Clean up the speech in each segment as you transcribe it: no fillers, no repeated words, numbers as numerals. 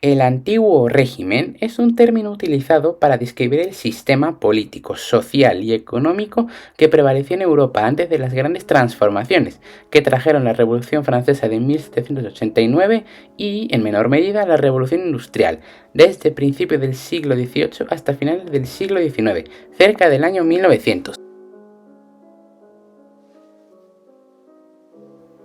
El antiguo régimen es un término utilizado para describir el sistema político, social y económico que prevaleció en Europa antes de las grandes transformaciones que trajeron la Revolución Francesa de 1789 y, en menor medida, la Revolución Industrial, desde principios del siglo XVIII hasta finales del siglo XIX, cerca del año 1900.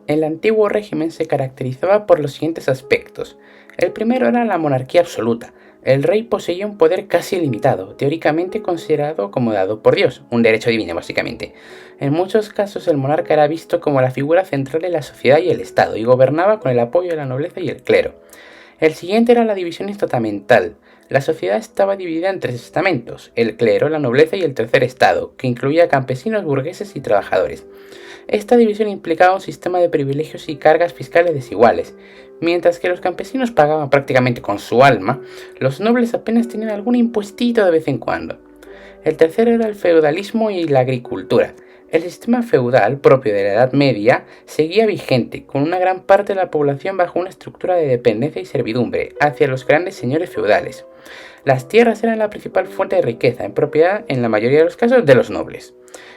El antiguo régimen se caracterizaba por los siguientes aspectos. El primero era la monarquía absoluta. El rey poseía un poder casi ilimitado, teóricamente considerado como dado por Dios, un derecho divino básicamente. En muchos casos el monarca era visto como la figura central de la sociedad y el Estado, y gobernaba con el apoyo de la nobleza y el clero. El siguiente era la división estamental. La sociedad estaba dividida en tres estamentos, el clero, la nobleza y el tercer estado, que incluía campesinos, burgueses y trabajadores. Esta división implicaba un sistema de privilegios y cargas fiscales desiguales. Mientras que los campesinos pagaban prácticamente con su alma, los nobles apenas tenían algún impuestito de vez en cuando. El tercero era el feudalismo y la agricultura. El sistema feudal, propio de la Edad Media, seguía vigente, con una gran parte de la población bajo una estructura de dependencia y servidumbre hacia los grandes señores feudales. Las tierras eran la principal fuente de riqueza, en propiedad, en la mayoría de los casos, de los nobles.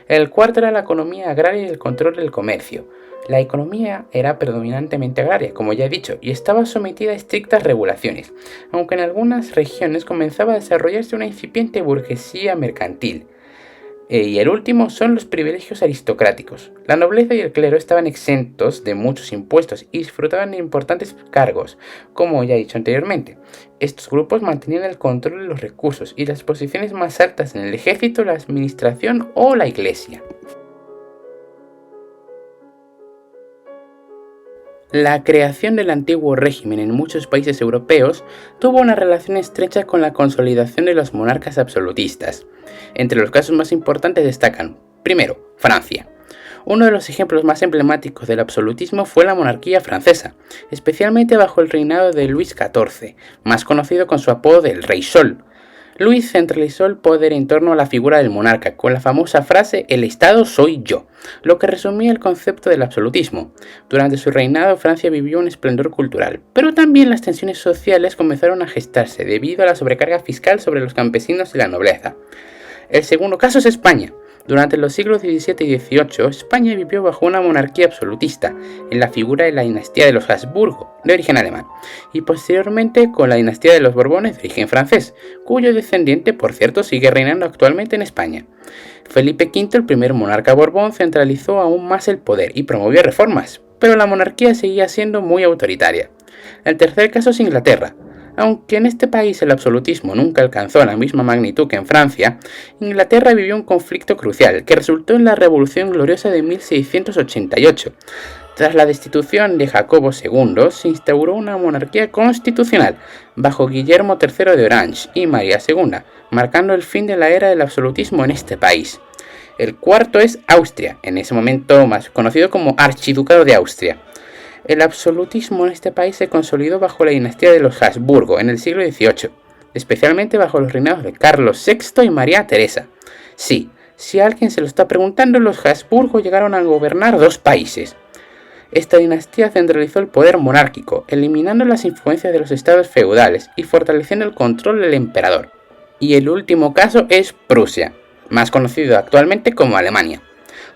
El cuarto era la economía agraria y el control del comercio. La economía era predominantemente agraria, como ya he dicho, y estaba sometida a estrictas regulaciones, aunque en algunas regiones comenzaba a desarrollarse una incipiente burguesía mercantil. Y el último son los privilegios aristocráticos. La nobleza y el clero estaban exentos de muchos impuestos y disfrutaban de importantes cargos, como ya he dicho anteriormente. Estos grupos mantenían el control de los recursos y las posiciones más altas en el ejército, la administración o la iglesia. La creación del antiguo régimen en muchos países europeos tuvo una relación estrecha con la consolidación de los monarcas absolutistas. Entre los casos más importantes destacan, primero, Francia. Uno de los ejemplos más emblemáticos del absolutismo fue la monarquía francesa, especialmente bajo el reinado de Luis XIV, más conocido con su apodo del Rey Sol. Luis centralizó el poder en torno a la figura del monarca, con la famosa frase «El Estado soy yo», lo que resumía el concepto del absolutismo. Durante su reinado, Francia vivió un esplendor cultural, pero también las tensiones sociales comenzaron a gestarse debido a la sobrecarga fiscal sobre los campesinos y la nobleza. El segundo caso es España. Durante los siglos XVII y XVIII, España vivió bajo una monarquía absolutista, en la figura de la dinastía de los Habsburgo, de origen alemán, y posteriormente con la dinastía de los Borbones, de origen francés, cuyo descendiente, por cierto, sigue reinando actualmente en España. Felipe V, el primer monarca Borbón, centralizó aún más el poder y promovió reformas, pero la monarquía seguía siendo muy autoritaria. El tercer caso es Inglaterra. Aunque en este país el absolutismo nunca alcanzó la misma magnitud que en Francia, Inglaterra vivió un conflicto crucial que resultó en la Revolución Gloriosa de 1688. Tras la destitución de Jacobo II, se instauró una monarquía constitucional bajo Guillermo III de Orange y María II, marcando el fin de la era del absolutismo en este país. El cuarto es Austria, en ese momento más conocido como Archiducado de Austria. El absolutismo en este país se consolidó bajo la dinastía de los Habsburgo en el siglo XVIII, especialmente bajo los reinados de Carlos VI y María Teresa. Sí, si alguien se lo está preguntando, los Habsburgo llegaron a gobernar dos países. Esta dinastía centralizó el poder monárquico, eliminando las influencias de los estados feudales y fortaleciendo el control del emperador. Y el último caso es Prusia, más conocido actualmente como Alemania.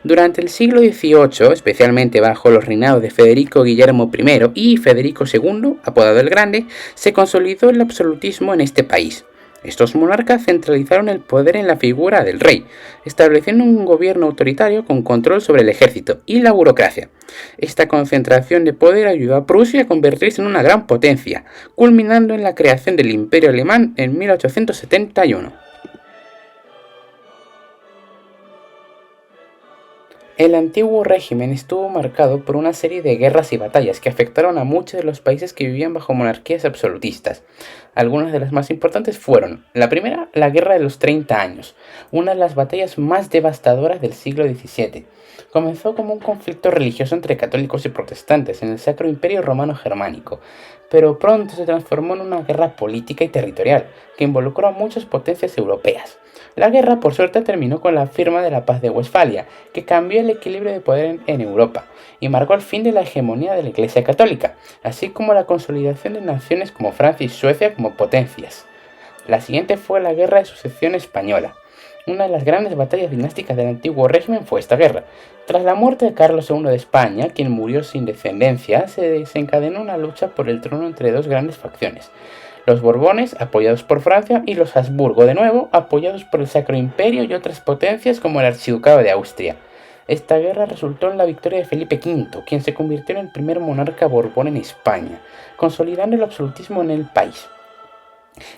Durante el siglo XVIII, especialmente bajo los reinados de Federico Guillermo I y Federico II, apodado el Grande, se consolidó el absolutismo en este país. Estos monarcas centralizaron el poder en la figura del rey, estableciendo un gobierno autoritario con control sobre el ejército y la burocracia. Esta concentración de poder ayudó a Prusia a convertirse en una gran potencia, culminando en la creación del Imperio Alemán en 1871. El antiguo régimen estuvo marcado por una serie de guerras y batallas que afectaron a muchos de los países que vivían bajo monarquías absolutistas. Algunas de las más importantes fueron, la primera, la Guerra de los 30 años, una de las batallas más devastadoras del siglo XVII. Comenzó como un conflicto religioso entre católicos y protestantes en el Sacro Imperio Romano Germánico, pero pronto se transformó en una guerra política y territorial que involucró a muchas potencias europeas. La guerra, por suerte, terminó con la firma de la Paz de Westfalia, que cambió el equilibrio de poder en Europa y marcó el fin de la hegemonía de la Iglesia Católica, así como la consolidación de naciones como Francia y Suecia como potencias. La siguiente fue la Guerra de Sucesión Española. Una de las grandes batallas dinásticas del antiguo régimen fue esta guerra. Tras la muerte de Carlos II de España, quien murió sin descendencia, se desencadenó una lucha por el trono entre dos grandes facciones: los Borbones, apoyados por Francia, y los Habsburgo, de nuevo, apoyados por el Sacro Imperio y otras potencias como el Archiducado de Austria. Esta guerra resultó en la victoria de Felipe V, quien se convirtió en el primer monarca Borbón en España, consolidando el absolutismo en el país.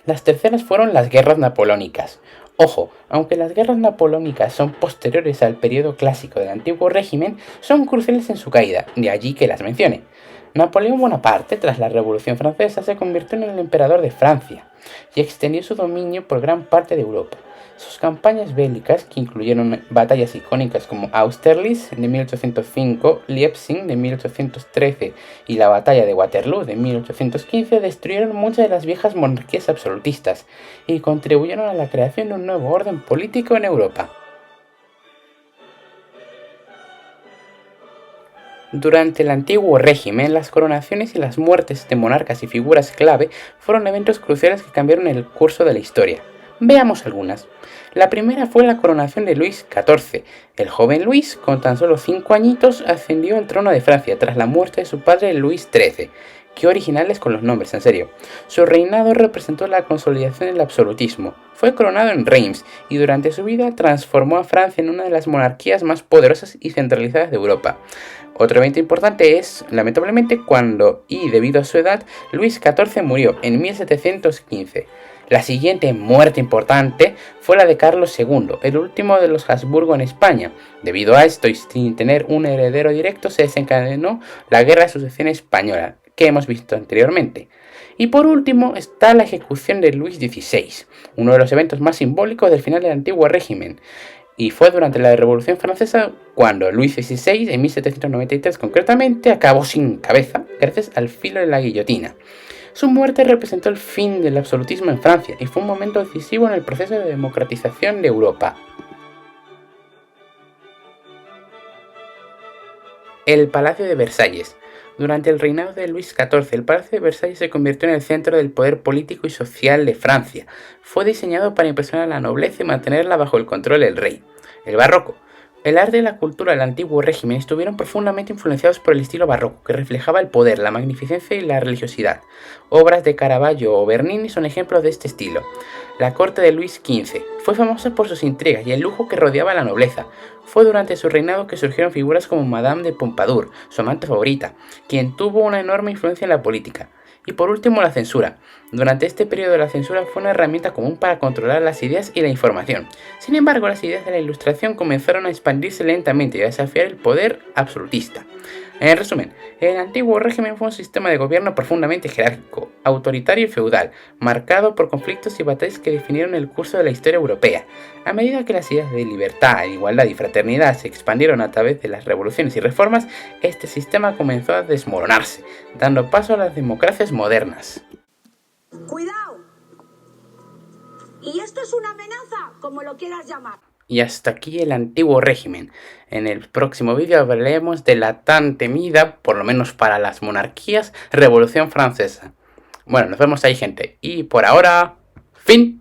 Las terceras fueron las guerras napoleónicas. Ojo, aunque las guerras napoleónicas son posteriores al periodo clásico del antiguo régimen, son cruciales en su caída, de allí que las mencione. Napoleón Bonaparte, tras la Revolución Francesa, se convirtió en el emperador de Francia y extendió su dominio por gran parte de Europa. Sus campañas bélicas, que incluyeron batallas icónicas como Austerlitz de 1805, Leipzig de 1813 y la batalla de Waterloo de 1815, destruyeron muchas de las viejas monarquías absolutistas y contribuyeron a la creación de un nuevo orden político en Europa. Durante el antiguo régimen, las coronaciones y las muertes de monarcas y figuras clave fueron eventos cruciales que cambiaron el curso de la historia. Veamos algunas. La primera fue la coronación de Luis XIV. El joven Luis, con tan solo 5 añitos, ascendió al trono de Francia tras la muerte de su padre Luis XIII. Qué originales con los nombres, en serio. Su reinado representó la consolidación del absolutismo. Fue coronado en Reims y durante su vida transformó a Francia en una de las monarquías más poderosas y centralizadas de Europa. Otro evento importante es, lamentablemente, cuando, y debido a su edad, Luis XIV murió en 1715. La siguiente muerte importante fue la de Carlos II, el último de los Habsburgo en España. Debido a esto y sin tener un heredero directo, se desencadenó la Guerra de Sucesión Española, que hemos visto anteriormente. Y por último está la ejecución de Luis XVI, uno de los eventos más simbólicos del final del antiguo régimen. Y fue durante la Revolución Francesa cuando Luis XVI, en 1793 concretamente, acabó sin cabeza gracias al filo de la guillotina. Su muerte representó el fin del absolutismo en Francia y fue un momento decisivo en el proceso de democratización de Europa. El Palacio de Versalles. Durante el reinado de Luis XIV, el Palacio de Versalles se convirtió en el centro del poder político y social de Francia. Fue diseñado para impresionar a la nobleza y mantenerla bajo el control del rey. El barroco. El arte y la cultura del antiguo régimen estuvieron profundamente influenciados por el estilo barroco, que reflejaba el poder, la magnificencia y la religiosidad. Obras de Caravaggio o Bernini son ejemplos de este estilo. La corte de Luis XV fue famosa por sus intrigas y el lujo que rodeaba a la nobleza. Fue durante su reinado que surgieron figuras como Madame de Pompadour, su amante favorita, quien tuvo una enorme influencia en la política. Y por último, la censura. Durante este periodo la censura fue una herramienta común para controlar las ideas y la información. Sin embargo, las ideas de la Ilustración comenzaron a expandirse lentamente y a desafiar el poder absolutista. En resumen, el antiguo régimen fue un sistema de gobierno profundamente jerárquico, autoritario y feudal, marcado por conflictos y batallas que definieron el curso de la historia europea. A medida que las ideas de libertad, igualdad y fraternidad se expandieron a través de las revoluciones y reformas, este sistema comenzó a desmoronarse, dando paso a las democracias modernas. ¡Cuidado! Y esto es una amenaza, como lo quieras llamar. Y hasta aquí el antiguo régimen. En el próximo vídeo hablaremos de la tan temida, por lo menos para las monarquías, Revolución Francesa. Bueno, nos vemos ahí, gente. Y por ahora, fin.